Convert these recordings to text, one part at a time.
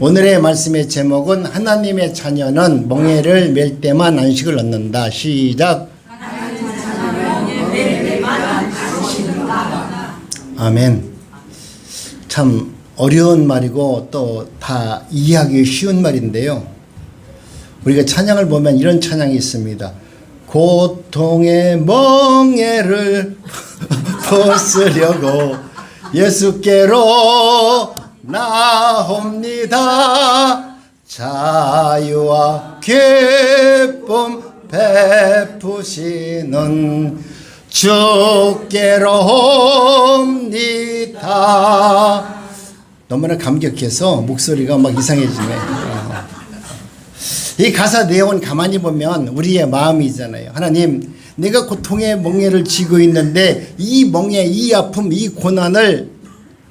오늘의 말씀의 제목은 하나님의 자녀는 멍에를 맬 때만 안식을 얻는다. 시작. 하나님의 자녀는 멍에 맬 때만 안식을 얻는다. 아멘. 참 어려운 말이고 또 다 이해하기 쉬운 말인데요. 우리가 찬양을 보면 이런 찬양이 있습니다. 고통의 멍에를 벗으려고 예수께로 나옵니다. 자유와 기쁨 베푸시는 주께로 옵니다. 너무나 감격해서 목소리가 막 이상해지네. 이 가사 내용은 가만히 보면 우리의 마음이잖아요. 하나님, 내가 고통의 멍에를 지고 있는데 이 멍에, 이 아픔, 이 고난을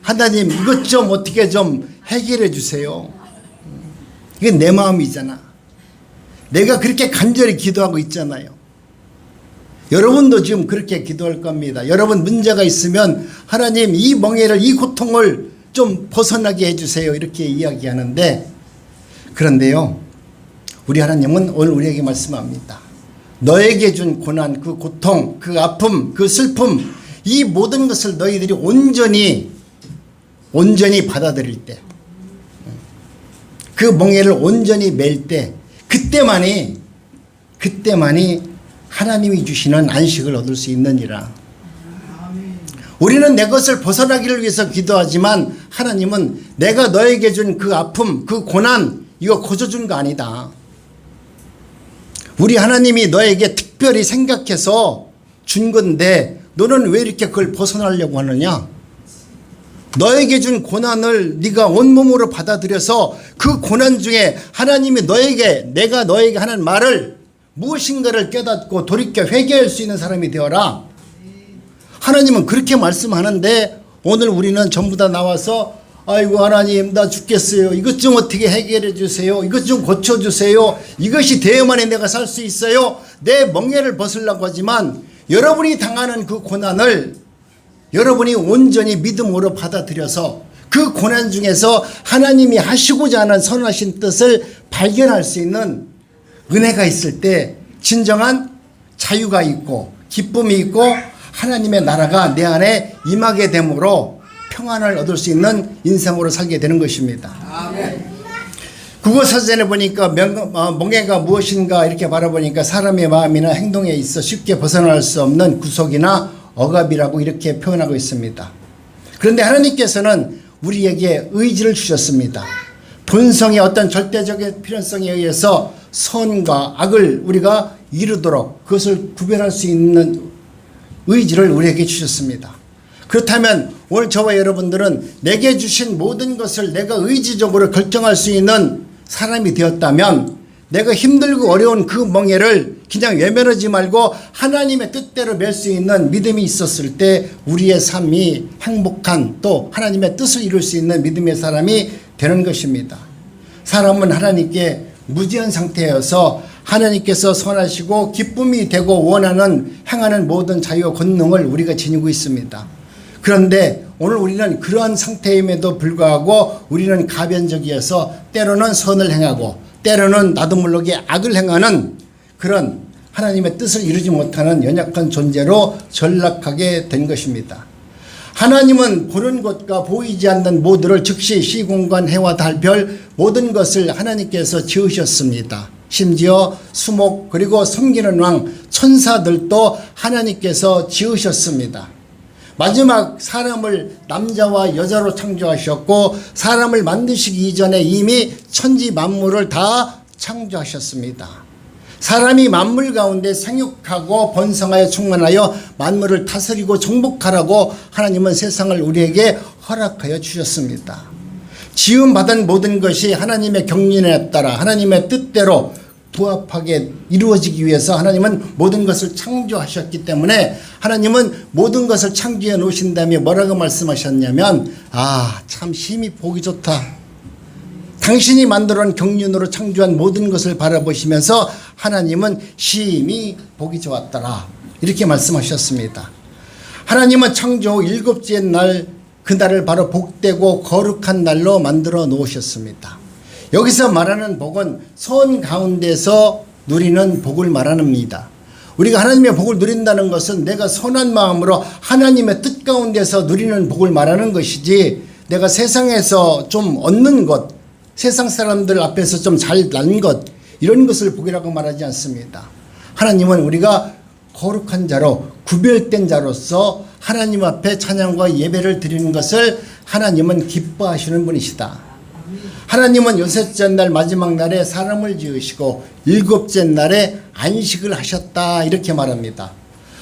하나님 이것 좀 어떻게 좀 해결해 주세요. 이게 내 마음이잖아. 내가 그렇게 간절히 기도하고 있잖아요. 여러분도 지금 그렇게 기도할 겁니다. 여러분 문제가 있으면 하나님 이 멍에를, 이 고통을 좀 벗어나게 해주세요. 이렇게 이야기하는데, 그런데요, 우리 하나님은 오늘 우리에게 말씀합니다. 너에게 준 고난, 그 고통, 그 아픔, 그 슬픔, 이 모든 것을 너희들이 온전히 받아들일 때, 그 멍에를 온전히 맬 때, 그때만이 하나님이 주시는 안식을 얻을 수 있느니라. 우리는 내 것을 벗어나기를 위해서 기도하지만 하나님은 내가 너에게 준 그 아픔, 그 고난, 이거 고쳐준 거 아니다. 우리 하나님이 너에게 특별히 생각해서 준 건데 너는 왜 이렇게 그걸 벗어나려고 하느냐? 너에게 준 고난을 네가 온몸으로 받아들여서 그 고난 중에 하나님이 내가 너에게 하는 말을 무엇인가를 깨닫고 돌이켜 회개할 수 있는 사람이 되어라. 하나님은 그렇게 말씀하는데 오늘 우리는 전부 다 나와서 아이고 하나님 나 죽겠어요. 이것 좀 어떻게 해결해 주세요. 이것 좀 고쳐주세요. 이것이 되어야만이 내가 살 수 있어요. 내 멍에를 벗으려고 하지만 여러분이 당하는 그 고난을 여러분이 온전히 믿음으로 받아들여서 그 고난 중에서 하나님이 하시고자 하는 선하신 뜻을 발견할 수 있는 은혜가 있을 때 진정한 자유가 있고 기쁨이 있고 하나님의 나라가 내 안에 임하게 되므로 평안을 얻을 수 있는 인생으로 살게 되는 것입니다. 아멘. 국어사전에 보니까 멍에가 무엇인가 이렇게 바라보니까 사람의 마음이나 행동에 있어 쉽게 벗어날 수 없는 구속이나 억압이라고 이렇게 표현하고 있습니다. 그런데 하나님께서는 우리에게 의지를 주셨습니다. 본성의 어떤 절대적인 필연성에 의해서 선과 악을 우리가 이루도록 그것을 구별할 수 있는 의지를 우리에게 주셨습니다. 그렇다면 오늘 저와 여러분들은 내게 주신 모든 것을 내가 의지적으로 결정할 수 있는 사람이 되었다면 내가 힘들고 어려운 그 멍에를 그냥 외면하지 말고 하나님의 뜻대로 맬 수 있는 믿음이 있었을 때 우리의 삶이 행복한 또 하나님의 뜻을 이룰 수 있는 믿음의 사람이 되는 것입니다. 사람은 하나님께 무지한 상태여서 하나님께서 선하시고 기쁨이 되고 원하는 행하는 모든 자유와 권능을 우리가 지니고 있습니다. 그런데 오늘 우리는 그러한 상태임에도 불구하고 우리는 가변적이어서 때로는 선을 행하고 때로는 나도 모르게 악을 행하는 그런 하나님의 뜻을 이루지 못하는 연약한 존재로 전락하게 된 것입니다. 하나님은 보는 것과 보이지 않는 모두를 즉시 시공간 해와 달별 모든 것을 하나님께서 지으셨습니다. 심지어 수목 그리고 섬기는 왕 천사들도 하나님께서 지으셨습니다. 마지막 사람을 남자와 여자로 창조하셨고 사람을 만드시기 이전에 이미 천지 만물을 다 창조하셨습니다. 사람이 만물 가운데 생육하고 번성하여 충만하여 만물을 다스리고 정복하라고 하나님은 세상을 우리에게 허락하여 주셨습니다. 지음받은 모든 것이 하나님의 경륜에 따라 하나님의 뜻대로 부합하게 이루어지기 위해서 하나님은 모든 것을 창조하셨기 때문에 하나님은 모든 것을 창조해 놓으신 다음에 뭐라고 말씀하셨냐면 참 심히 보기 좋다. 당신이 만들어 놓은 경륜으로 창조한 모든 것을 바라보시면서 하나님은 심히 보기 좋았더라. 이렇게 말씀하셨습니다. 하나님은 창조 후 일곱째 날 그날을 바로 복되고 거룩한 날로 만들어 놓으셨습니다. 여기서 말하는 복은 선 가운데서 누리는 복을 말합니다. 우리가 하나님의 복을 누린다는 것은 내가 선한 마음으로 하나님의 뜻 가운데서 누리는 복을 말하는 것이지, 내가 세상에서 좀 얻는 것, 세상 사람들 앞에서 좀 잘난 것, 이런 것을 복이라고 말하지 않습니다. 하나님은 우리가 거룩한 자로, 구별된 자로서 하나님 앞에 찬양과 예배를 드리는 것을 하나님은 기뻐하시는 분이시다. 하나님은 여섯째 날 마지막 날에 사람을 지으시고 일곱째 날에 안식을 하셨다, 이렇게 말합니다.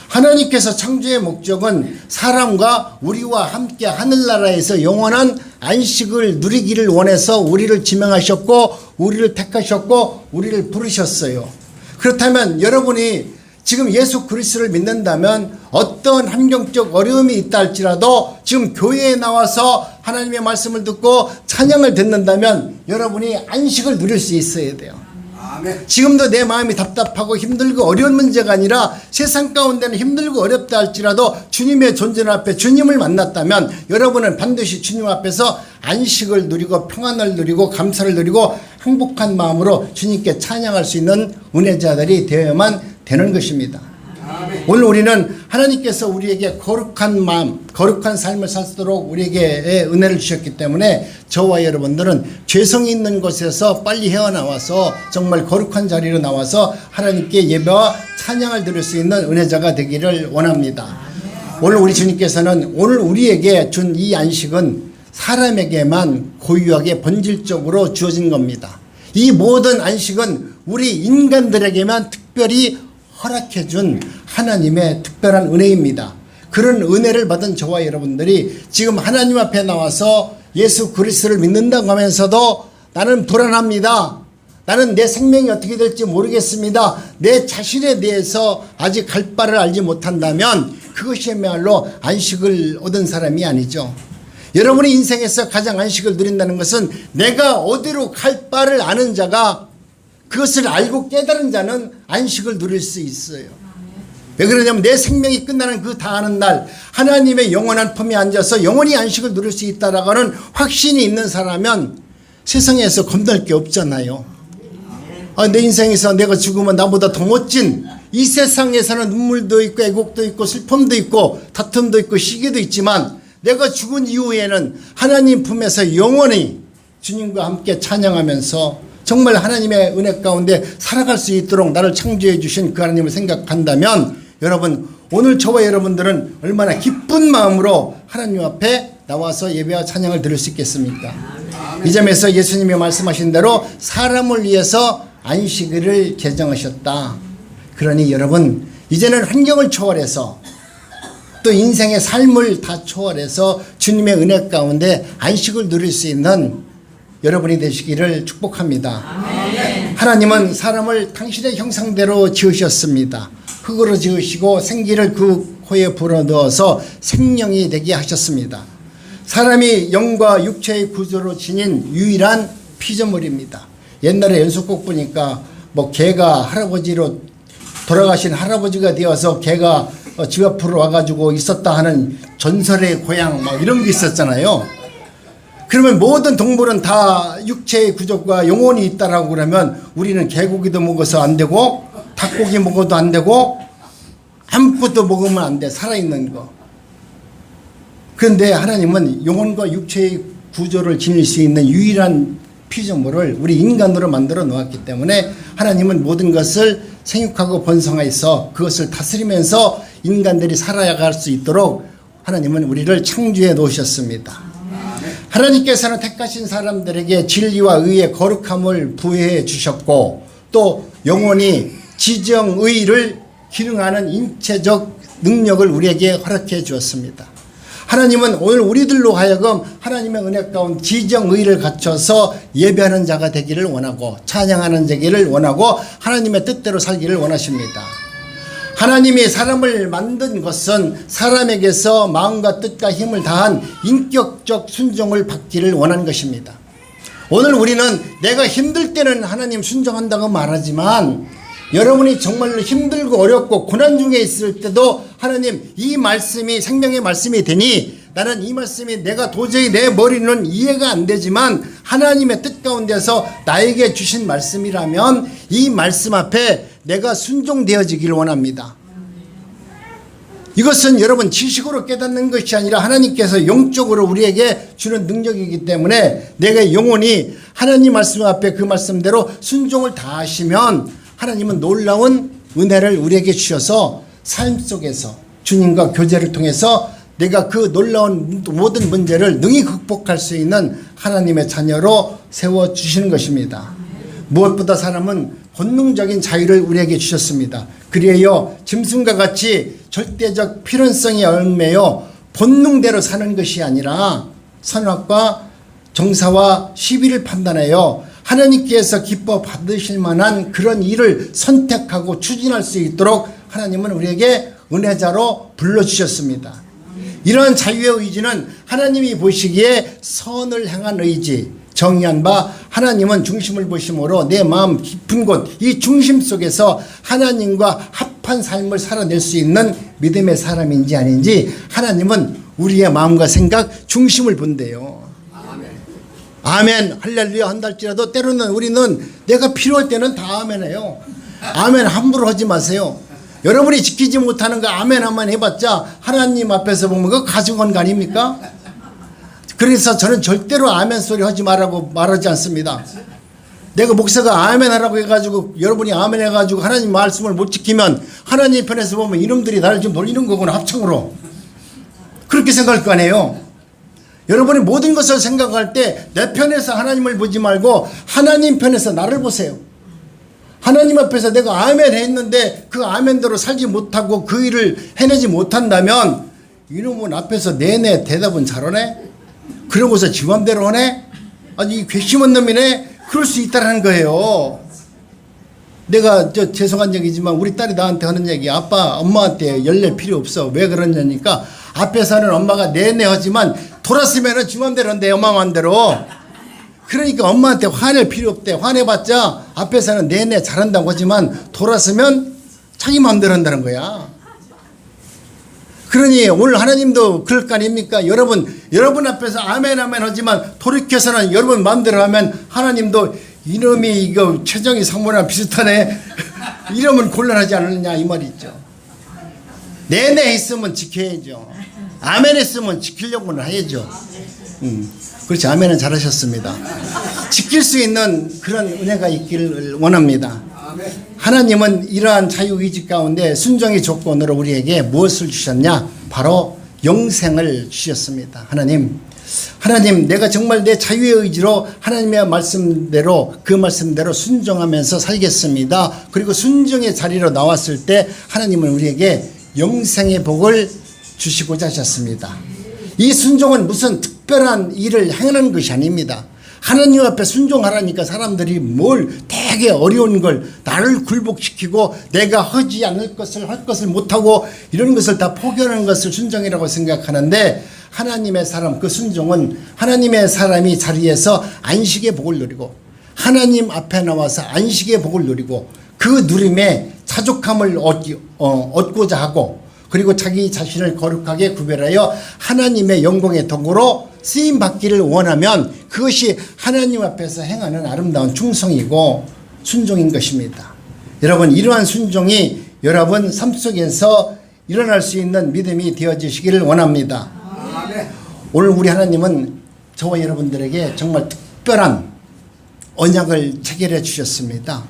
하나님께서 창조의 목적은 사람과 우리와 함께 하늘나라에서 영원한 안식을 누리기를 원해서 우리를 지명하셨고, 우리를 택하셨고, 우리를 부르셨어요. 그렇다면 여러분이 지금 예수 그리스도를 믿는다면 어떤 환경적 어려움이 있다 할지라도 지금 교회에 나와서 하나님의 말씀을 듣고 찬양을 듣는다면 여러분이 안식을 누릴 수 있어야 돼요. 아멘. 지금도 내 마음이 답답하고 힘들고 어려운 문제가 아니라 세상 가운데는 힘들고 어렵다 할지라도 주님의 존재 앞에 주님을 만났다면 여러분은 반드시 주님 앞에서 안식을 누리고 평안을 누리고 감사를 누리고 행복한 마음으로 주님께 찬양할 수 있는 은혜자들이 되어야만 되는 것입니다. 아멘. 오늘 우리는 하나님께서 우리에게 거룩한 마음, 거룩한 삶을 살도록 우리에게 은혜를 주셨기 때문에 저와 여러분들은 죄성이 있는 곳에서 빨리 헤어나와서 정말 거룩한 자리로 나와서 하나님께 예배와 찬양을 드릴 수 있는 은혜자가 되기를 원합니다. 오늘 우리 주님께서는 오늘 우리에게 준 이 안식은 사람에게만 고유하게 본질적으로 주어진 겁니다. 이 모든 안식은 우리 인간들에게만 특별히 허락해 준 하나님의 특별한 은혜입니다. 그런 은혜를 받은 저와 여러분들이 지금 하나님 앞에 나와서 예수 그리스도를 믿는다고 하면서도 나는 불안합니다. 나는 내 생명이 어떻게 될지 모르겠습니다. 내 자신에 대해서 아직 갈 바를 알지 못한다면 그것이야말로 안식을 얻은 사람이 아니죠. 여러분의 인생에서 가장 안식을 누린다는 것은 내가 어디로 갈 바를 아는 자가, 그것을 알고 깨달은 자는 안식을 누릴 수 있어요. 왜 그러냐면 내 생명이 끝나는 그 다하는 날 하나님의 영원한 품에 앉아서 영원히 안식을 누릴 수 있다라고 하는 확신이 있는 사람은 세상에서 겁날 게 없잖아요. 내 인생에서 내가 죽으면 나보다 더 멋진, 이 세상에서는 눈물도 있고 애곡도 있고 슬픔도 있고 다툼도 있고 시기도 있지만 내가 죽은 이후에는 하나님 품에서 영원히 주님과 함께 찬양하면서 정말 하나님의 은혜 가운데 살아갈 수 있도록 나를 창조해 주신 그 하나님을 생각한다면 여러분, 오늘 저와 여러분들은 얼마나 기쁜 마음으로 하나님 앞에 나와서 예배와 찬양을 드릴 수 있겠습니까? 이 점에서 예수님이 말씀하신 대로 사람을 위해서 안식일을 개정하셨다. 그러니 여러분, 이제는 환경을 초월해서 또 인생의 삶을 다 초월해서 주님의 은혜 가운데 안식을 누릴 수 있는 여러분이 되시기를 축복합니다. 아멘. 하나님은 사람을 당신의 형상대로 지으셨습니다. 흙으로 지으시고 생기를 그 코에 불어넣어서 생명이 되게 하셨습니다. 사람이 영과 육체의 구조로 지닌 유일한 피조물입니다. 옛날에 연속곡 보니까 뭐 개가 할아버지로 돌아가신 할아버지가 되어서 개가 집 앞으로 와가지고 있었다 하는 전설의 고향 뭐 이런 게 있었잖아요. 그러면 모든 동물은 다 육체의 구조가 영혼이 있다라고 그러면 우리는 개고기도 먹어서 안 되고 닭고기 먹어도 안 되고 아무것도 먹으면 안 돼, 살아있는 거. 그런데 하나님은 영혼과 육체의 구조를 지닐 수 있는 유일한 피조물을 우리 인간으로 만들어 놓았기 때문에 하나님은 모든 것을 생육하고 번성해서 그것을 다스리면서 인간들이 살아갈 수 있도록 하나님은 우리를 창조해 놓으셨습니다. 하나님께서는 택하신 사람들에게 진리와 의의 거룩함을 부여해 주셨고 또 영원히 지정의를 기능하는 인체적 능력을 우리에게 허락해 주었습니다. 하나님은 오늘 우리들로 하여금 하나님의 은혜 가운데 지정의를 갖춰서 예배하는 자가 되기를 원하고 찬양하는 자기를 원하고 하나님의 뜻대로 살기를 원하십니다. 하나님이 사람을 만든 것은 사람에게서 마음과 뜻과 힘을 다한 인격적 순종을 받기를 원한 것입니다. 오늘 우리는 내가 힘들 때는 하나님 순종한다고 말하지만 여러분이 정말로 힘들고 어렵고 고난 중에 있을 때도 하나님 이 말씀이 생명의 말씀이 되니 나는 이 말씀이 내가 도저히 내 머리는 이해가 안 되지만 하나님의 뜻 가운데서 나에게 주신 말씀이라면 이 말씀 앞에 내가 순종되어지길 원합니다. 이것은 여러분 지식으로 깨닫는 것이 아니라 하나님께서 영적으로 우리에게 주는 능력이기 때문에 내가 영원히 하나님 말씀 앞에 그 말씀대로 순종을 다하시면 하나님은 놀라운 은혜를 우리에게 주셔서 삶 속에서 주님과 교제를 통해서 내가 그 놀라운 모든 문제를 능히 극복할 수 있는 하나님의 자녀로 세워주시는 것입니다. 무엇보다 사람은 본능적인 자유를 우리에게 주셨습니다. 그리하여 짐승과 같이 절대적 필연성에 얽매여 본능대로 사는 것이 아니라 선악과 정사와 시비를 판단하여 하나님께서 기뻐 받으실 만한 그런 일을 선택하고 추진할 수 있도록 하나님은 우리에게 은혜자로 불러주셨습니다. 이러한 자유의 의지는 하나님이 보시기에 선을 향한 의지, 정의한 바 하나님은 중심을 보심으로 내 마음 깊은 곳 이 중심 속에서 하나님과 합한 삶을 살아낼 수 있는 믿음의 사람인지 아닌지 하나님은 우리의 마음과 생각 중심을 본대요. 아멘 할렐루야 한다 할지라도 때로는 우리는 내가 필요할 때는 다 아멘해요. 아멘 함부로 하지 마세요. 여러분이 지키지 못하는 거 아멘 한번 해봤자 하나님 앞에서 보면 그거 가져간 거 아닙니까? 그래서 저는 절대로 아멘 소리 하지 말라고 말하지 않습니다. 내가 목사가 아멘 하라고 해가지고 여러분이 아멘 해가지고 하나님 말씀을 못 지키면 하나님 편에서 보면 이놈들이 나를 좀 놀리는 거구나 합창으로 그렇게 생각할 거 아니에요. 여러분이 모든 것을 생각할 때 내 편에서 하나님을 보지 말고 하나님 편에서 나를 보세요. 하나님 앞에서 내가 아멘 했는데 그 아멘대로 살지 못하고 그 일을 해내지 못한다면 이놈은 앞에서 내내 대답은 잘하네? 그러고서 지 맘대로 하네? 아주 이 괘씸한 놈이네? 그럴 수 있다는 거예요. 내가 죄송한 얘기지만 우리 딸이 나한테 하는 얘기 아빠 엄마한테 열낼 필요 없어. 왜 그러냐니까 앞에서는 엄마가 내내 하지만 돌았으면 지 맘대로 한대 엄마 맘대로. 그러니까 엄마한테 화낼 필요 없대. 화내봤자 앞에서는 내내 잘한다고 하지만 돌았으면 자기 마음대로 한다는 거야. 그러니 오늘 하나님도 그럴 거 아닙니까? 여러분 앞에서 아멘 아멘 하지만 돌이켜서는 여러분 마음대로 하면 하나님도 이놈이 이거 최정희 상무랑 비슷하네. 이러면 곤란하지 않느냐 이 말이죠. 내내 했으면 지켜야죠. 아멘 했으면 지키려고는 해야죠. 그렇지 아멘은 잘하셨습니다. 지킬 수 있는 그런 은혜가 있기를 원합니다. 하나님은 이러한 자유의지 가운데 순종의 조건으로 우리에게 무엇을 주셨냐? 바로 영생을 주셨습니다. 하나님 내가 정말 내 자유의 의지로 하나님의 말씀대로 그 말씀대로 순종하면서 살겠습니다. 그리고 순종의 자리로 나왔을 때 하나님은 우리에게 영생의 복을 주시고자 하셨습니다. 이 순종은 무슨 특별한 일을 행하는 것이 아닙니다. 하나님 앞에 순종하라니까 사람들이 뭘 되게 어려운 걸 나를 굴복시키고 내가 하지 않을 것을 할 것을 못하고 이런 것을 다 포기하는 것을 순종이라고 생각하는데 하나님의 사람 그 순종은 하나님의 사람이 자리에서 안식의 복을 누리고 하나님 앞에 나와서 안식의 복을 누리고 그 누림에 자족함을 얻고자 하고 그리고 자기 자신을 거룩하게 구별하여 하나님의 영광의 도구로 쓰임받기를 원하면 그것이 하나님 앞에서 행하는 아름다운 충성이고 순종인 것입니다. 여러분 이러한 순종이 여러분 삶 속에서 일어날 수 있는 믿음이 되어지시기를 원합니다. 오늘 우리 하나님은 저와 여러분들에게 정말 특별한 언약을 체결해 주셨습니다.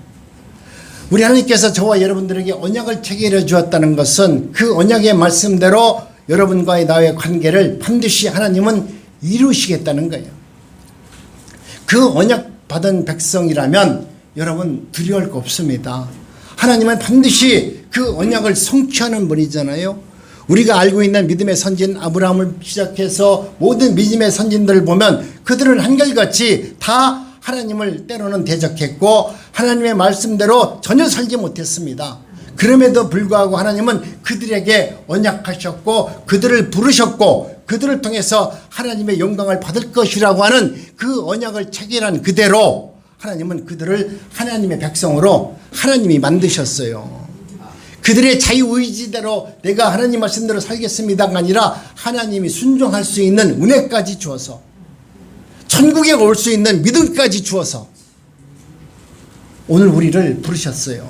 우리 하나님께서 저와 여러분들에게 언약을 체결해 주었다는 것은 그 언약의 말씀대로 여러분과의 나의 관계를 반드시 하나님은 이루시겠다는 거예요. 그 언약 받은 백성이라면 여러분 두려울 거 없습니다. 하나님은 반드시 그 언약을 성취하는 분이잖아요. 우리가 알고 있는 믿음의 선진 아브라함을 시작해서 모든 믿음의 선진들을 보면 그들은 한결같이 다 하나님을 때로는 대적했고 하나님의 말씀대로 전혀 살지 못했습니다. 그럼에도 불구하고 하나님은 그들에게 언약하셨고 그들을 부르셨고 그들을 통해서 하나님의 영광을 받을 것이라고 하는 그 언약을 체결한 그대로 하나님은 그들을 하나님의 백성으로 하나님이 만드셨어요. 그들의 자유의지대로 내가 하나님 말씀대로 살겠습니다가 아니라 하나님이 순종할 수 있는 은혜까지 주어서 천국에 올 수 있는 믿음까지 주어서 오늘 우리를 부르셨어요.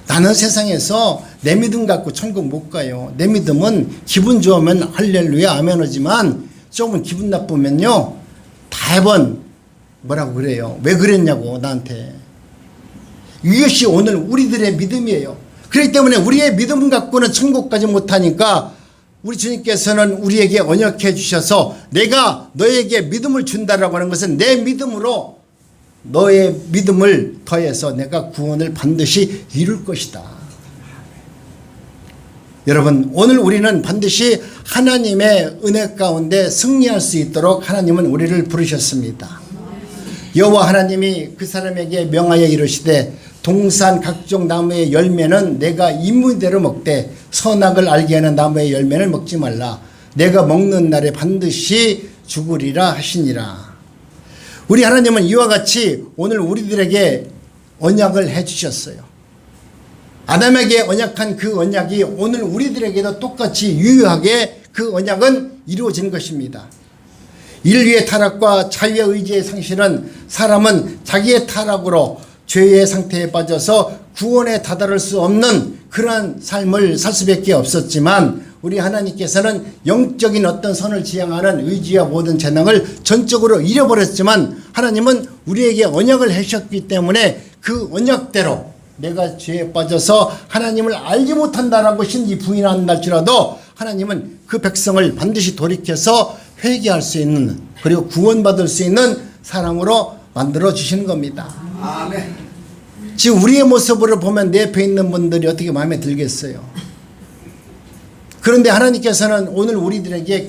나는 세상에서 내 믿음 갖고 천국 못 가요. 내 믿음은 기분 좋으면 할렐루야 아멘이지만 조금 기분 나쁘면요 대번 뭐라고 그래요. 왜 그랬냐고 나한테. 이것이 오늘 우리들의 믿음이에요. 그렇기 때문에 우리의 믿음 갖고는 천국 가지 못하니까 우리 주님께서는 우리에게 언약해 주셔서 내가 너에게 믿음을 준다라고 하는 것은 내 믿음으로 너의 믿음을 더해서 내가 구원을 반드시 이룰 것이다. 여러분 오늘 우리는 반드시 하나님의 은혜 가운데 승리할 수 있도록 하나님은 우리를 부르셨습니다. 여호와 하나님이 그 사람에게 명하여 이르시되 동산 각종 나무의 열매는 내가 임무대로 먹되 선악을 알게 하는 나무의 열매를 먹지 말라. 내가 먹는 날에 반드시 죽으리라 하시니라. 우리 하나님은 이와 같이 오늘 우리들에게 언약을 해주셨어요. 아담에게 언약한 그 언약이 오늘 우리들에게도 똑같이 유효하게 그 언약은 이루어진 것입니다. 인류의 타락과 자유의 의지의 상실은 사람은 자기의 타락으로 죄의 상태에 빠져서 구원에 다다를 수 없는 그러한 삶을 살 수밖에 없었지만 우리 하나님께서는 영적인 어떤 선을 지향하는 의지와 모든 재능을 전적으로 잃어버렸지만 하나님은 우리에게 언약을 하셨기 때문에 그 언약대로 내가 죄에 빠져서 하나님을 알지 못한다라고 신지 부인한다 할지라도 하나님은 그 백성을 반드시 돌이켜서 회개할 수 있는 그리고 구원받을 수 있는 사람으로 만들어 주시는 겁니다. 아멘. 지금 우리의 모습을 보면 내 옆에 있는 분들이 어떻게 마음에 들겠어요? 그런데 하나님께서는 오늘 우리들에게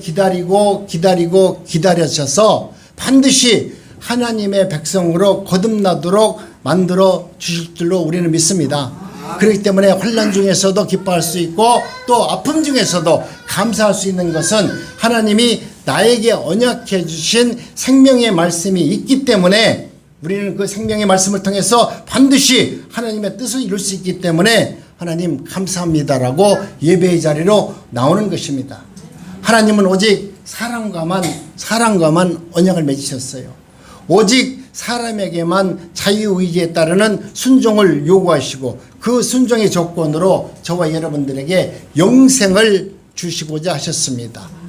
기다려셔서 반드시 하나님의 백성으로 거듭나도록 만들어 주실 줄로 우리는 믿습니다. 그렇기 때문에 환난 중에서도 기뻐할 수 있고 또 아픔 중에서도 감사할 수 있는 것은 하나님이 나에게 언약해 주신 생명의 말씀이 있기 때문에 우리는 그 생명의 말씀을 통해서 반드시 하나님의 뜻을 이룰 수 있기 때문에 하나님 감사합니다라고 예배의 자리로 나오는 것입니다. 하나님은 오직 사랑과만 언약을 맺으셨어요. 오직 사람에게만 자유의지에 따르는 순종을 요구하시고 그 순종의 조건으로 저와 여러분들에게 영생을 주시고자 하셨습니다.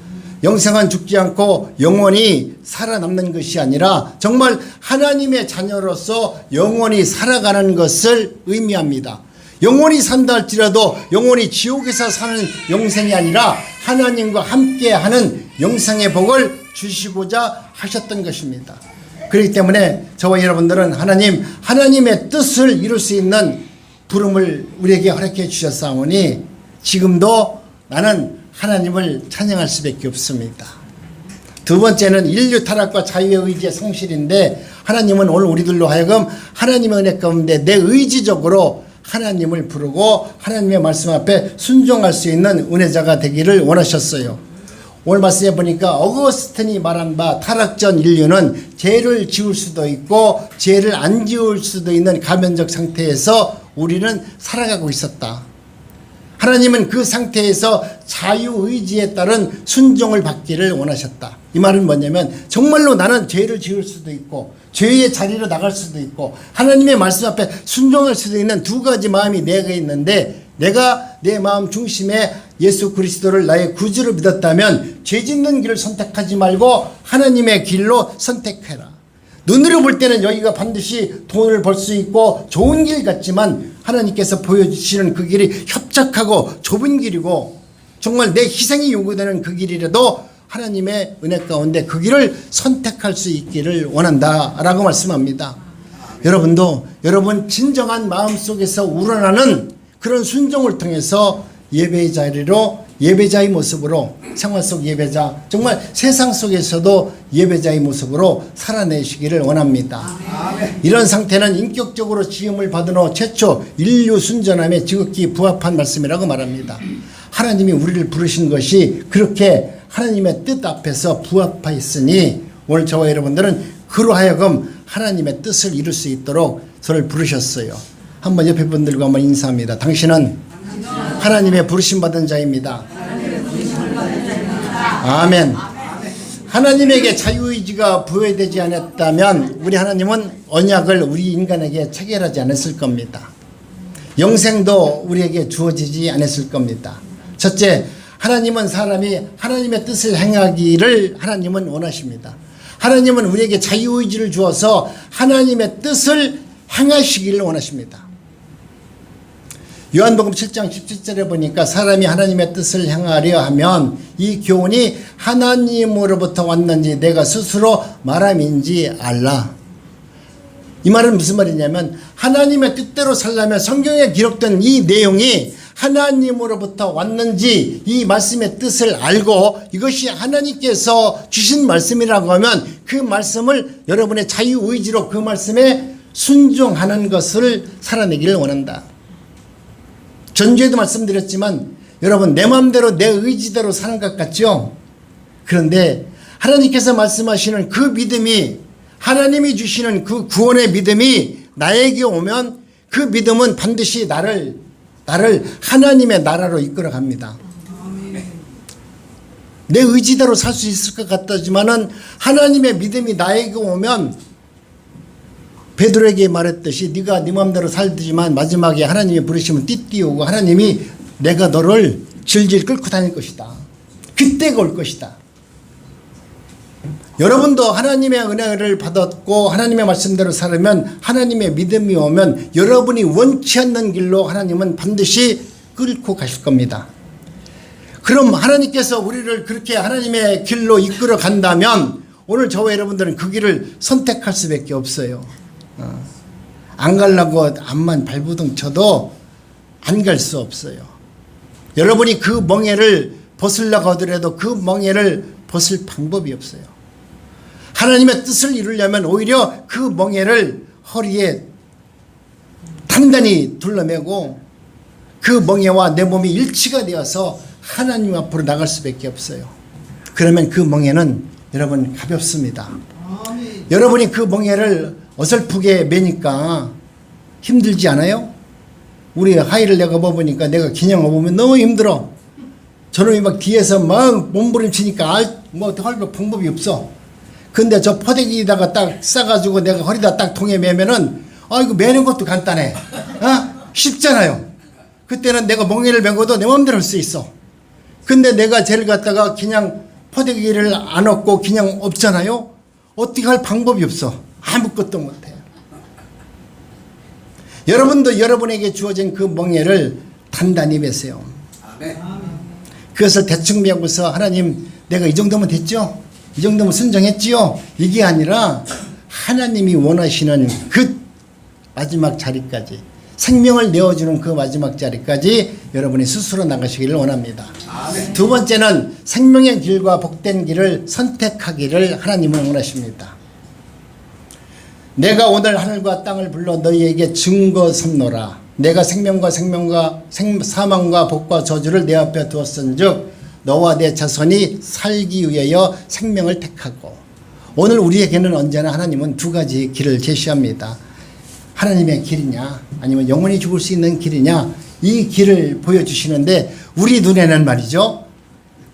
영생은 죽지 않고 영원히 살아남는 것이 아니라 정말 하나님의 자녀로서 영원히 살아가는 것을 의미합니다. 영원히 산다 할지라도 영원히 지옥에서 사는 영생이 아니라 하나님과 함께하는 영생의 복을 주시고자 하셨던 것입니다. 그렇기 때문에 저와 여러분들은 하나님의 뜻을 이룰 수 있는 부름을 우리에게 허락해 주셨사오니 지금도 나는 하나님을 찬양할 수밖에 없습니다. 두 번째는 인류 타락과 자유의 의지의 상실인데 하나님은 오늘 우리들로 하여금 하나님의 은혜 가운데 내 의지적으로 하나님을 부르고 하나님의 말씀 앞에 순종할 수 있는 은혜자가 되기를 원하셨어요. 오늘 말씀해 보니까 어거스틴이 말한 바 타락전 인류는 죄를 지을 수도 있고 죄를 안 지을 수도 있는 가면적 상태에서 우리는 살아가고 있었다. 하나님은 그 상태에서 자유의지에 따른 순종을 받기를 원하셨다. 이 말은 뭐냐면 정말로 나는 죄를 지을 수도 있고 죄의 자리로 나갈 수도 있고 하나님의 말씀 앞에 순종할 수도 있는 두 가지 마음이 내게 있는데 내가 내 마음 중심에 예수 그리스도를 나의 구주로 믿었다면 죄 짓는 길을 선택하지 말고 하나님의 길로 선택해라. 눈으로 볼 때는 여기가 반드시 돈을 벌 수 있고 좋은 길 같지만 하나님께서 보여주시는 그 길이 협착하고 좁은 길이고 정말 내 희생이 요구되는 그 길이라도 하나님의 은혜 가운데 그 길을 선택할 수 있기를 원한다라고 말씀합니다. 여러분도 여러분 진정한 마음속에서 우러나는 그런 순종을 통해서 예배의 자리로 예배자의 모습으로 생활 속 예배자 정말 세상 속에서도 예배자의 모습으로 살아내시기를 원합니다. 이런 상태는 인격적으로 지음을 받은 후 최초 인류 순전함에 지극히 부합한 말씀이라고 말합니다. 하나님이 우리를 부르신 것이 그렇게 하나님의 뜻 앞에서 부합하였으니 오늘 저와 여러분들은 그로 하여금 하나님의 뜻을 이룰 수 있도록 저를 부르셨어요. 한번 옆에 분들과 한번 인사합니다. 당신은 하나님의 부르심받은 자입니다. 아멘. 하나님에게 자유의지가 부여되지 않았다면 우리 하나님은 언약을 우리 인간에게 체결하지 않았을 겁니다. 영생도 우리에게 주어지지 않았을 겁니다. 첫째, 하나님은 사람이 하나님의 뜻을 행하기를 하나님은 원하십니다. 하나님은 우리에게 자유의지를 주어서 하나님의 뜻을 행하시기를 원하십니다. 요한복음 7장 17절에 보니까 사람이 하나님의 뜻을 행하려 하면 이 교훈이 하나님으로부터 왔는지 내가 스스로 말함인지 알라. 이 말은 무슨 말이냐면 하나님의 뜻대로 살려면 성경에 기록된 이 내용이 하나님으로부터 왔는지 이 말씀의 뜻을 알고 이것이 하나님께서 주신 말씀이라고 하면 그 말씀을 여러분의 자유의지로 그 말씀에 순종하는 것을 살아내기를 원한다. 전주에도 말씀드렸지만 여러분 내 마음대로 내 의지대로 사는 것 같죠? 그런데 하나님께서 말씀하시는 그 믿음이 하나님이 주시는 그 구원의 믿음이 나에게 오면 그 믿음은 반드시 나를 하나님의 나라로 이끌어 갑니다. 내 의지대로 살 수 있을 것 같지만은 하나님의 믿음이 나에게 오면 베드로에게 말했듯이 네가 네 마음대로 살지만 마지막에 하나님이 부르시면 띠띠오고 하나님이 내가 너를 질질 끌고 다닐 것이다. 그때가 올 것이다. 여러분도 하나님의 은혜를 받았고 하나님의 말씀대로 살면 하나님의 믿음이 오면 여러분이 원치 않는 길로 하나님은 반드시 끌고 가실 겁니다. 그럼 하나님께서 우리를 그렇게 하나님의 길로 이끌어 간다면 오늘 저와 여러분들은 그 길을 선택할 수밖에 없어요. 안 가려고 앞만 발부둥 쳐도 안 갈 수 없어요. 여러분이 그 멍에를 벗으려고 하더라도 그 멍에를 벗을 방법이 없어요. 하나님의 뜻을 이루려면 오히려 그 멍에를 허리에 단단히 둘러매고 그 멍에와 내 몸이 일치가 되어서 하나님 앞으로 나갈 수밖에 없어요. 그러면 그 멍에는 여러분 가볍습니다. 여러분이 그 멍에를 어설프게 매니까 힘들지 않아요? 우리 하이를 내가 업어보니까 내가 그냥 업으면 너무 힘들어. 저놈이 막 뒤에서 막 몸부림치니까 뭐 할 방법이 없어. 근데 저 포대기에다가 딱 싸가지고 내가 허리다 딱 통에 매면은 이거 매는 것도 간단해. 쉽잖아요. 그때는 내가 멍에를 맨 것도 내 마음대로 할 수 있어. 근데 내가 쟤를 갖다가 그냥 포대기를 안 얻고 그냥 없잖아요. 어떻게 할 방법이 없어. 아무것도 못해. 여러분도 여러분에게 주어진 그 멍에를 단단히 매세요. 그것을 대충 메고서 하나님 내가 이 정도면 됐죠? 이 정도면 순정했지요? 이게 아니라 하나님이 원하시는 그 마지막 자리까지 생명을 내어주는 그 마지막 자리까지 여러분이 스스로 나가시기를 원합니다. 두 번째는 생명의 길과 복된 길을 선택하기를 하나님은 원하십니다. 내가 오늘 하늘과 땅을 불러 너희에게 증거 삼노라. 내가 생명과 사망과 복과 저주를 내 앞에 두었은즉 너와 내 자손이 살기 위하여 생명을 택하고. 오늘 우리에게는 언제나 하나님은 두 가지 길을 제시합니다. 하나님의 길이냐 아니면 영원히 죽을 수 있는 길이냐 이 길을 보여주시는데 우리 눈에는 말이죠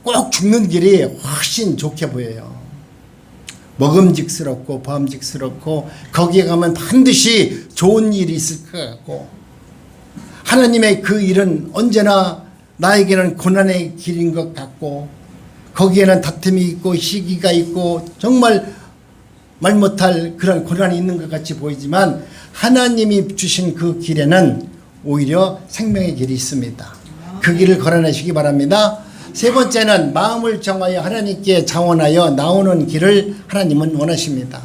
꼭 죽는 길이 훨씬 좋게 보여요. 먹음직스럽고 보암직스럽고 거기에 가면 반드시 좋은 일이 있을 것 같고 하나님의 그 일은 언제나 나에게는 고난의 길인 것 같고 거기에는 다툼이 있고 시기가 있고 정말 말 못할 그런 고난이 있는 것 같이 보이지만 하나님이 주신 그 길에는 오히려 생명의 길이 있습니다. 그 길을 걸어내시기 바랍니다. 세 번째는 마음을 정하여 하나님께 자원하여 나오는 길을 하나님은 원하십니다.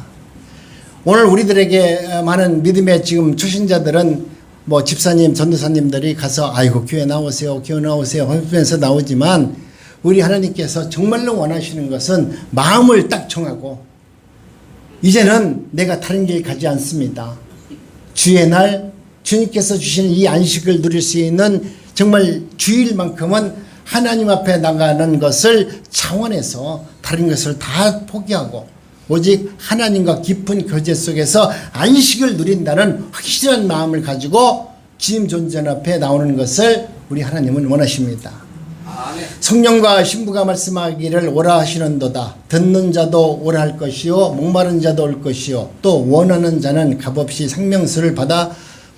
오늘 우리들에게 많은 믿음의 지금 초신자들은 뭐 집사님, 전도사님들이 가서 아이고 교회 나오세요, 교회 나오세요 하면서 나오지만 우리 하나님께서 정말로 원하시는 것은 마음을 딱 정하고 이제는 내가 다른 길 가지 않습니다. 주의 날 주님께서 주시는 이 안식을 누릴 수 있는 정말 주일만큼은 하나님 앞에 나가는 것을 차원해서 다른 것을 다 포기하고 오직 하나님과 깊은 교제 속에서 안식을 누린다는 확실한 마음을 가지고 주님 존전 앞에 나오는 것을 우리 하나님은 원하십니다. 성령과 신부가 말씀하기를 오라 하시는도다. 듣는 자도 오라 할 것이요 목마른 자도 올 것이요 또 원하는 자는 값없이 생명수를 받아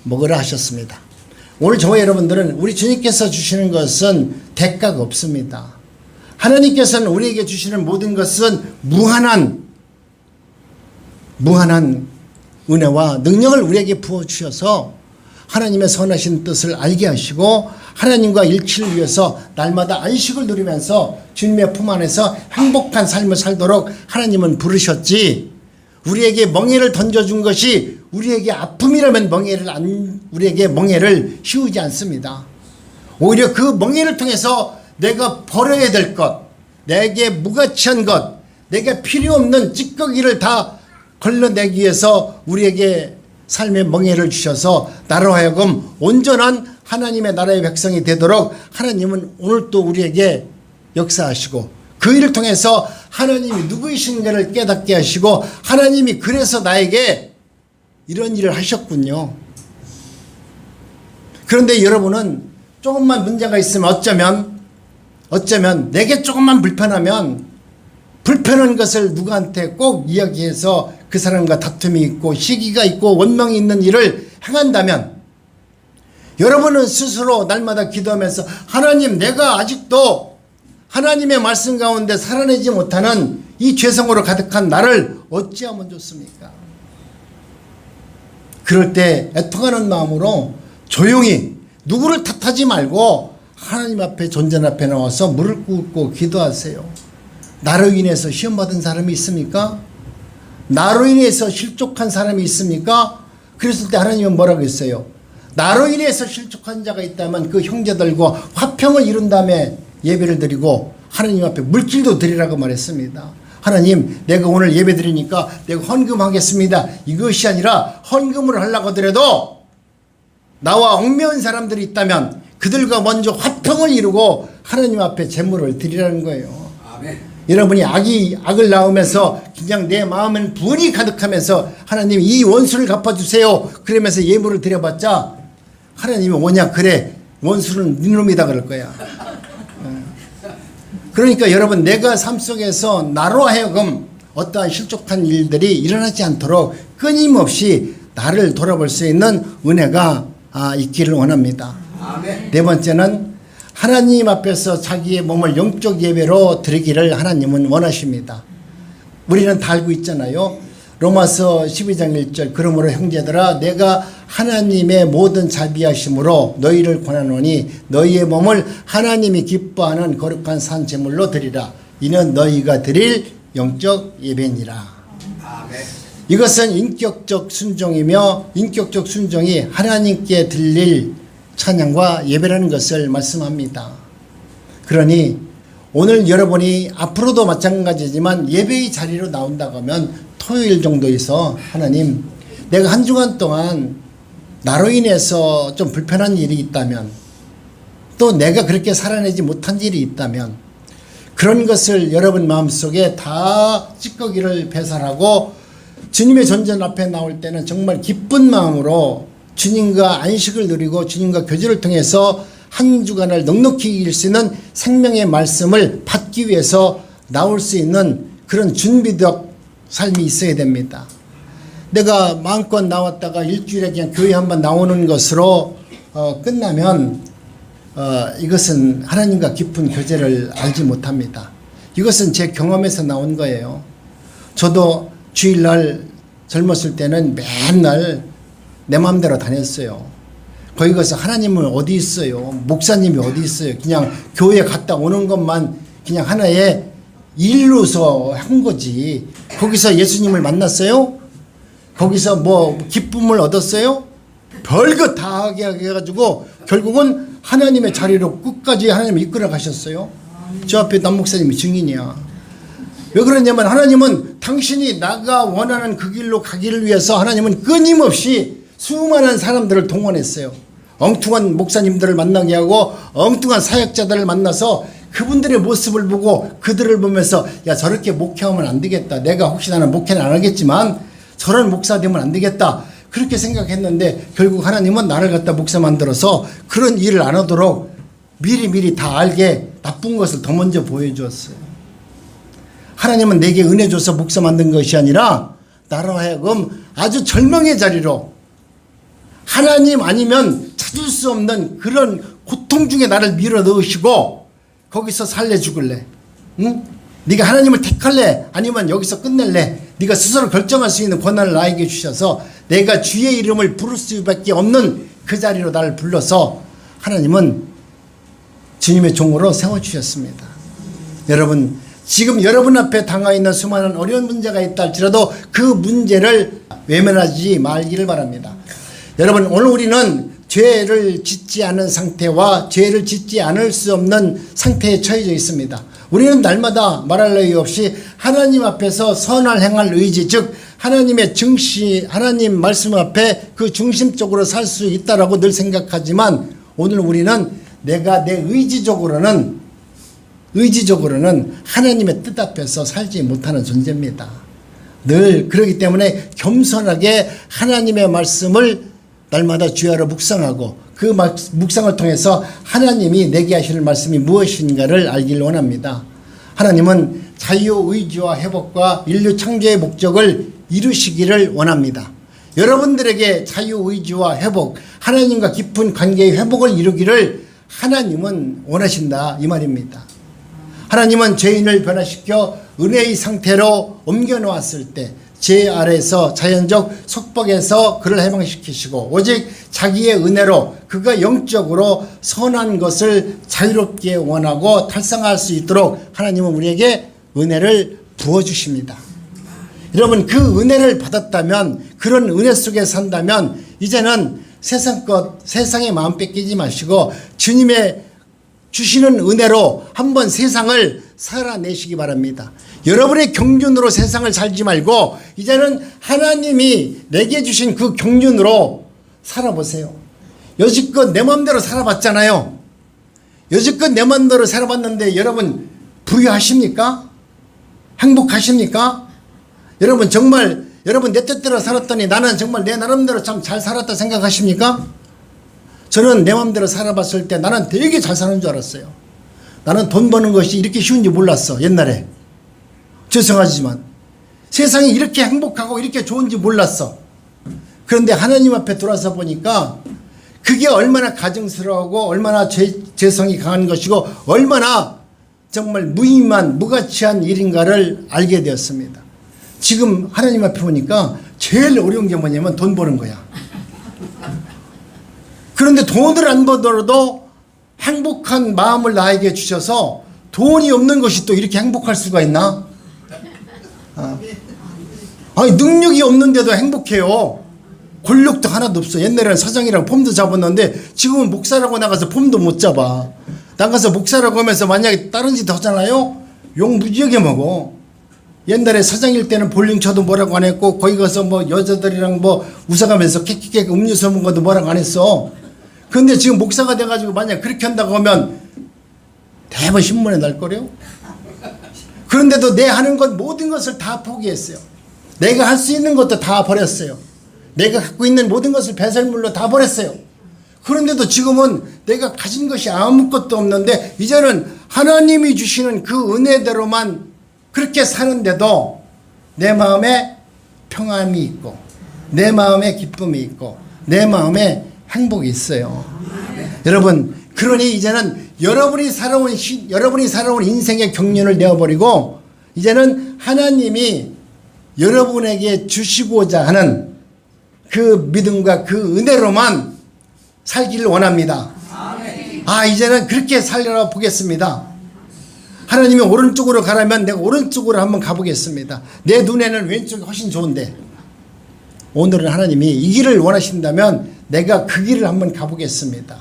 먹으라 하셨습니다. 오늘 저와 여러분들은 우리 주님께서 주시는 것은 대가가 없습니다. 하나님께서는 우리에게 주시는 모든 것은 무한한 은혜와 능력을 우리에게 부어주셔서 하나님의 선하신 뜻을 알게 하시고 하나님과 일치를 위해서 날마다 안식을 누리면서 주님의 품 안에서 행복한 삶을 살도록 하나님은 부르셨지, 우리에게 멍에를 던져준 것이 우리에게 아픔이라면 우리에게 멍에를 씌우지 않습니다. 오히려 그 멍에를 통해서 내가 버려야 될 것, 내게 무가치한 것, 내게 필요 없는 찌꺼기를 다 걸러내기 위해서 우리에게 삶의 멍에를 주셔서 나로 하여금 온전한 하나님의 나라의 백성이 되도록 하나님은 오늘 또 우리에게 역사하시고 그 일을 통해서 하나님이 누구이신가를 깨닫게 하시고 하나님이 그래서 나에게 이런 일을 하셨군요. 그런데 여러분은 조금만 문제가 있으면 어쩌면 내게 조금만 불편하면 불편한 것을 누구한테 꼭 이야기해서 그 사람과 다툼이 있고 시기가 있고 원망이 있는 일을 행한다면 여러분은 스스로 날마다 기도하면서 하나님, 내가 아직도 하나님의 말씀 가운데 살아내지 못하는 이 죄성으로 가득한 나를 어찌하면 좋습니까? 그럴 때 애통하는 마음으로 조용히 누구를 탓하지 말고 하나님 앞에 존재 앞에 나와서 무릎 꿇고 기도하세요. 나로 인해서 시험받은 사람이 있습니까? 나로 인해서 실족한 사람이 있습니까? 그랬을 때 하나님은 뭐라고 했어요? 나로 인해서 실족한 자가 있다면 그 형제들과 화평을 이룬 다음에 예배를 드리고 하나님 앞에 물질도 드리라고 말했습니다. 하나님, 내가 오늘 예배 드리니까 내가 헌금하겠습니다. 이것이 아니라 헌금을 하려고 하더라도 나와 얽매인 사람들이 있다면 그들과 먼저 화평을 이루고 하나님 앞에 제물을 드리라는 거예요. 아멘. 여러분이 악을 낳으면서 그냥 내 마음은 분이 가득하면서 하나님 이 원수를 갚아주세요 그러면서 예물을 드려봤자 하나님이 뭐냐, 그래 원수는 네 놈이다 그럴 거야. 그러니까 여러분, 내가 삶 속에서 나로 하여금 어떠한 실족한 일들이 일어나지 않도록 끊임없이 나를 돌아볼 수 있는 은혜가 있기를 원합니다. 아멘. 네 번째는 하나님 앞에서 자기의 몸을 영적 예배로 드리기를 하나님은 원하십니다. 우리는 다 알고 있잖아요. 로마서 12장 1절 그러므로 형제들아 내가 하나님의 모든 자비하심으로 너희를 권하노니 너희의 몸을 하나님이 기뻐하는 거룩한 산 제물로 드리라. 이는 너희가 드릴 영적 예배니라. 아멘. 이것은 인격적 순종이며 인격적 순종이 하나님께 드릴 찬양과 예배라는 것을 말씀합니다. 그러니 오늘 여러분이 앞으로도 마찬가지지만 예배의 자리로 나온다고 하면 토요일 정도에서 하나님, 내가 한 주간 동안 나로 인해서 좀 불편한 일이 있다면 또 내가 그렇게 살아내지 못한 일이 있다면 그런 것을 여러분 마음속에 다 찌꺼기를 배설하고 주님의 존재 앞에 나올 때는 정말 기쁜 마음으로 주님과 안식을 누리고 주님과 교제를 통해서 한 주간을 넉넉히 이길 수 있는 생명의 말씀을 받기 위해서 나올 수 있는 그런 준비적 삶이 있어야 됩니다. 내가 마음껏 나왔다가 일주일에 그냥 교회 한번 나오는 것으로 끝나면 이것은 하나님과 깊은 교제를 알지 못합니다. 이것은 제 경험에서 나온 거예요. 저도 주일날 젊었을 때는 맨날 내 마음대로 다녔어요. 거기 가서 하나님은 어디 있어요? 목사님이 어디 있어요? 그냥 교회 갔다 오는 것만 그냥 하나의 일로서 한 거지. 거기서 예수님을 만났어요? 거기서 뭐 기쁨을 얻었어요? 별거 다 하게 해가지고 결국은 하나님의 자리로 끝까지 하나님을 이끌어 가셨어요. 저 앞에 남 목사님이 증인이야. 왜 그러냐면 하나님은 당신이 나가 원하는 그 길로 가기를 위해서 하나님은 끊임없이 수많은 사람들을 동원했어요. 엉뚱한 목사님들을 만나게 하고 엉뚱한 사역자들을 만나서 그분들의 모습을 보고 그들을 보면서 야, 저렇게 목회하면 안 되겠다. 내가 혹시 나는 목회는 안 하겠지만 저런 목사 되면 안 되겠다. 그렇게 생각했는데 결국 하나님은 나를 갖다 목사 만들어서 그런 일을 안 하도록 미리미리 다 알게 나쁜 것을 더 먼저 보여주었어요. 하나님은 내게 은혜 줘서 목사 만든 것이 아니라 나로 하여금 아주 절망의 자리로 하나님 아니면 찾을 수 없는 그런 고통 중에 나를 밀어 넣으시고 거기서 살래 죽을래? 응? 네가 하나님을 택할래? 아니면 여기서 끝낼래? 네가 스스로 결정할 수 있는 권한을 나에게 주셔서 내가 주의 이름을 부를 수밖에 없는 그 자리로 나를 불러서 하나님은 주님의 종으로 세워주셨습니다. 여러분, 지금 여러분 앞에 당하 있는 수많은 어려운 문제가 있다 할지라도 그 문제를 외면하지 말기를 바랍니다. 여러분, 오늘 우리는 죄를 짓지 않은 상태와 죄를 짓지 않을 수 없는 상태에 처해져 있습니다. 우리는 날마다 말할 나위 없이 하나님 앞에서 선을 행할 의지, 즉 하나님의 증시, 하나님 말씀 앞에 그 중심적으로 살 수 있다라고 늘 생각하지만 오늘 우리는 내가 내 의지적으로는 하나님의 뜻 앞에서 살지 못하는 존재입니다. 늘 그렇기 때문에 겸손하게 하나님의 말씀을 날마다 주야로 묵상하고 그 묵상을 통해서 하나님이 내게 하시는 말씀이 무엇인가를 알기를 원합니다. 하나님은 자유의지와 회복과 인류 창조의 목적을 이루시기를 원합니다. 여러분들에게 자유의지와 회복, 하나님과 깊은 관계의 회복을 이루기를 하나님은 원하신다 이 말입니다. 하나님은 죄인을 변화시켜 은혜의 상태로 옮겨놓았을 때 죄 아래에서 자연적 속박에서 그를 해방시키시고 오직 자기의 은혜로 그가 영적으로 선한 것을 자유롭게 원하고 달성할 수 있도록 하나님은 우리에게 은혜를 부어주십니다. 여러분, 그 은혜를 받았다면, 그런 은혜 속에 산다면 이제는 세상의 마음 뺏기지 마시고 주님의 주시는 은혜로 한번 세상을 살아내시기 바랍니다. 여러분의 경륜으로 세상을 살지 말고 이제는 하나님이 내게 주신 그 경륜으로 살아보세요. 여지껏 내 마음대로 살아봤잖아요. 여지껏 내 마음대로 살아봤는데 여러분 부유하십니까? 행복하십니까? 여러분 정말 여러분 내 뜻대로 살았더니 나는 정말 내 나름대로 참 잘 살았다 생각하십니까? 저는 내 마음대로 살아봤을 때 나는 되게 잘 사는 줄 알았어요. 나는 돈 버는 것이 이렇게 쉬운지 몰랐어. 옛날에. 죄송하지만 세상이 이렇게 행복하고 이렇게 좋은지 몰랐어. 그런데 하나님 앞에 돌아서 보니까 그게 얼마나 가증스러워하고 얼마나 죄성이 강한 것이고 얼마나 정말 무의미한 무가치한 일인가를 알게 되었습니다. 지금 하나님 앞에 보니까 제일 어려운 게 뭐냐면 돈 버는 거야. 그런데 돈을 안 벌더라도 행복한 마음을 나에게 주셔서 돈이 없는 것이 또 이렇게 행복할 수가 있나? 아니 능력이 없는데도 행복해요. 권력도 하나도 없어. 옛날에는 사장이랑 폼도 잡았는데 지금은 목사라고 나가서 폼도 못 잡아. 나가서 목사라고 하면서 만약에 다른 짓 하잖아요. 욕 무지하게 먹어. 옛날에 사장일 때는 볼링 쳐도 뭐라고 안 했고 거기 가서 뭐 여자들이랑 뭐 웃어가면서 킥킥킥 음료수 먹은 것도 뭐라고 안 했어. 그런데 지금 목사가 돼가지고 만약 그렇게 한다고 하면 대번 신문에 날 거래요. 그런데도 내 하는 것 모든 것을 다 포기했어요. 내가 할 수 있는 것도 다 버렸어요. 내가 갖고 있는 모든 것을 배설물로 다 버렸어요. 그런데도 지금은 내가 가진 것이 아무것도 없는데 이제는 하나님이 주시는 그 은혜대로만 그렇게 사는데도 내 마음에 평안이 있고 내 마음에 기쁨이 있고 내 마음에 행복이 있어요. 여러분, 그러니 이제는 여러분이 살아온 인생의 경륜을 내어버리고 이제는 하나님이 여러분에게 주시고자 하는 그 믿음과 그 은혜로만 살기를 원합니다. 이제는 그렇게 살려 보겠습니다. 하나님이 오른쪽으로 가라면 내가 오른쪽으로 한번 가보겠습니다. 내 눈에는 왼쪽이 훨씬 좋은데 오늘은 하나님이 이 길을 원하신다면 내가 그 길을 한번 가보겠습니다.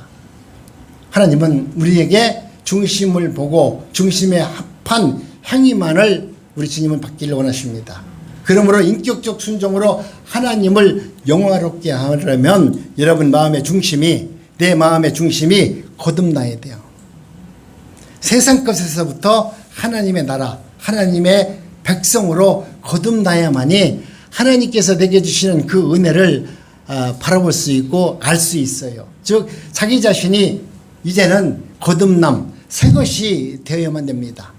하나님은 우리에게 중심을 보고 중심에 합한 행위만을 우리 주님은 받기를 원하십니다. 그러므로 인격적 순종으로 하나님을 영화롭게 하려면 여러분 마음의 중심이 내 마음의 중심이 거듭나야 돼요. 세상 것에서부터 하나님의 나라 하나님의 백성으로 거듭나야만이 하나님께서 내게 주시는 그 은혜를 바라볼 수 있고 알 수 있어요. 즉 자기 자신이 이제는 거듭남, 새 것이 되어야만 됩니다.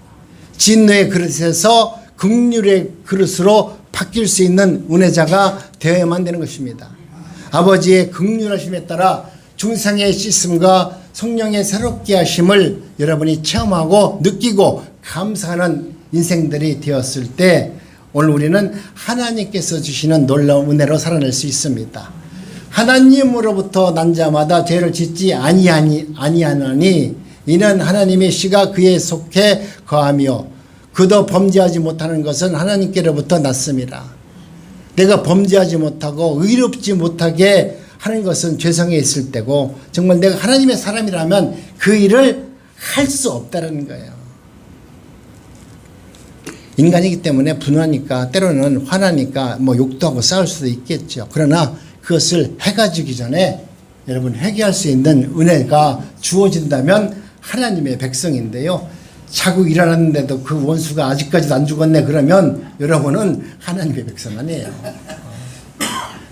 진노의 그릇에서 긍휼의 그릇으로 바뀔 수 있는 은혜자가 되어야만 되는 것입니다. 아버지의 긍휼하심에 따라 중생의 씻음과 성령의 새롭게 하심을 여러분이 체험하고 느끼고 감사하는 인생들이 되었을 때 오늘 우리는 하나님께서 주시는 놀라운 은혜로 살아낼 수 있습니다. 하나님으로부터 난 자마다 죄를 짓지 아니하나니 이는 하나님의 씨가 그에 속해 거하며 그도 범죄하지 못하는 것은 하나님께로부터 났습니다. 내가 범죄하지 못하고 의롭지 못하게 하는 것은 죄성에 있을 때고 정말 내가 하나님의 사람이라면 그 일을 할 수 없다는 거예요. 인간이기 때문에 분하니까 때로는 화나니까 뭐 욕도 하고 싸울 수도 있겠죠. 그러나 그것을 해가지기 전에 여러분 회개할 수 있는 은혜가 주어진다면 하나님의 백성인데요. 자고 일어났는데도 그 원수가 아직까지도 안 죽었네 그러면 여러분은 하나님의 백성 아니에요.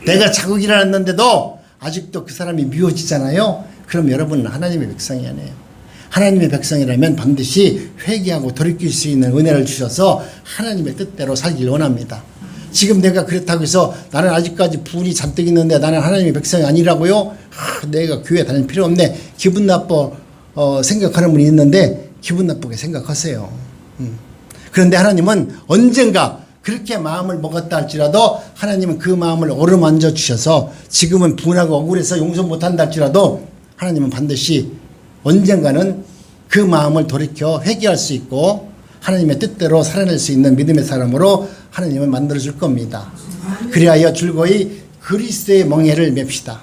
내가 자고 일어났는데도 아직도 그 사람이 미워지잖아요. 그럼 여러분은 하나님의 백성이 아니에요. 하나님의 백성이라면 반드시 회개하고 돌이킬 수 있는 은혜를 주셔서 하나님의 뜻대로 살길 원합니다. 지금 내가 그렇다고 해서 나는 아직까지 분이 잔뜩 있는데 나는 하나님의 백성이 아니라고요? 내가 교회 다닐 필요 없네. 기분 나빠 생각하는 분이 있는데 기분 나쁘게 생각하세요. 그런데 하나님은 언젠가 그렇게 마음을 먹었다 할지라도 하나님은 그 마음을 어루만져 주셔서 지금은 분하고 억울해서 용서 못한다 할지라도 하나님은 반드시 언젠가는 그 마음을 돌이켜 회개할 수 있고 하나님의 뜻대로 살아낼 수 있는 믿음의 사람으로 하나님을 만들어 줄 겁니다. 그리하여 즐거이 그리스도의 멍에를 맵시다.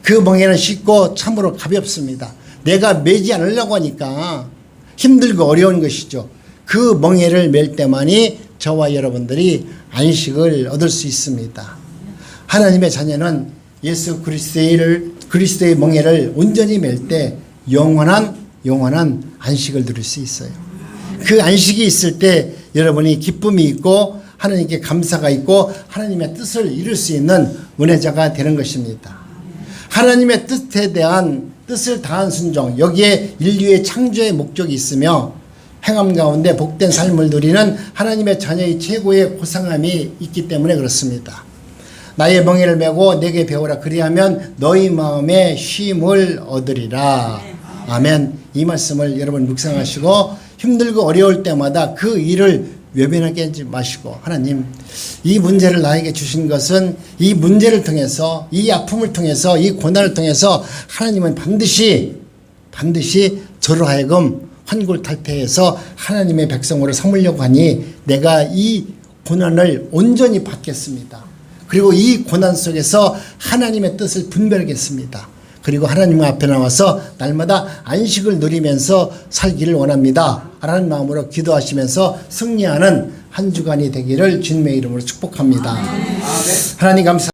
그 멍에는 쉽고 참으로 가볍습니다. 내가 매지 않으려고 하니까 힘들고 어려운 것이죠. 그 멍에를 맬 때만이 저와 여러분들이 안식을 얻을 수 있습니다. 하나님의 자녀는 예수 그리스도의 멍에를 온전히 맬 때 영원한 안식을 누릴 수 있어요. 그 안식이 있을 때 여러분이 기쁨이 있고 하나님께 감사가 있고 하나님의 뜻을 이룰 수 있는 은혜자가 되는 것입니다. 하나님의 뜻에 대한 뜻을 다한 순종, 여기에 인류의 창조의 목적이 있으며 행함 가운데 복된 삶을 누리는 하나님의 자녀의 최고의 고상함이 있기 때문에 그렇습니다. 나의 멍에를 메고 내게 배우라 그리하면 너희 마음에 쉼을 얻으리라. 아멘. 이 말씀을 여러분 묵상하시고 힘들고 어려울 때마다 그 일을 외면하게 하지 마시고 하나님 이 문제를 나에게 주신 것은 이 문제를 통해서 이 아픔을 통해서 이 고난을 통해서 하나님은 반드시 저로 하여금 환골탈태해서 하나님의 백성으로 삼으려고 하니 내가 이 고난을 온전히 받겠습니다. 그리고 이 고난 속에서 하나님의 뜻을 분별하겠습니다. 그리고 하나님 앞에 나와서 날마다 안식을 누리면서 살기를 원합니다. 라는 마음으로 기도하시면서 승리하는 한 주간이 되기를 주님의 이름으로 축복합니다. 하나님 감사합니다.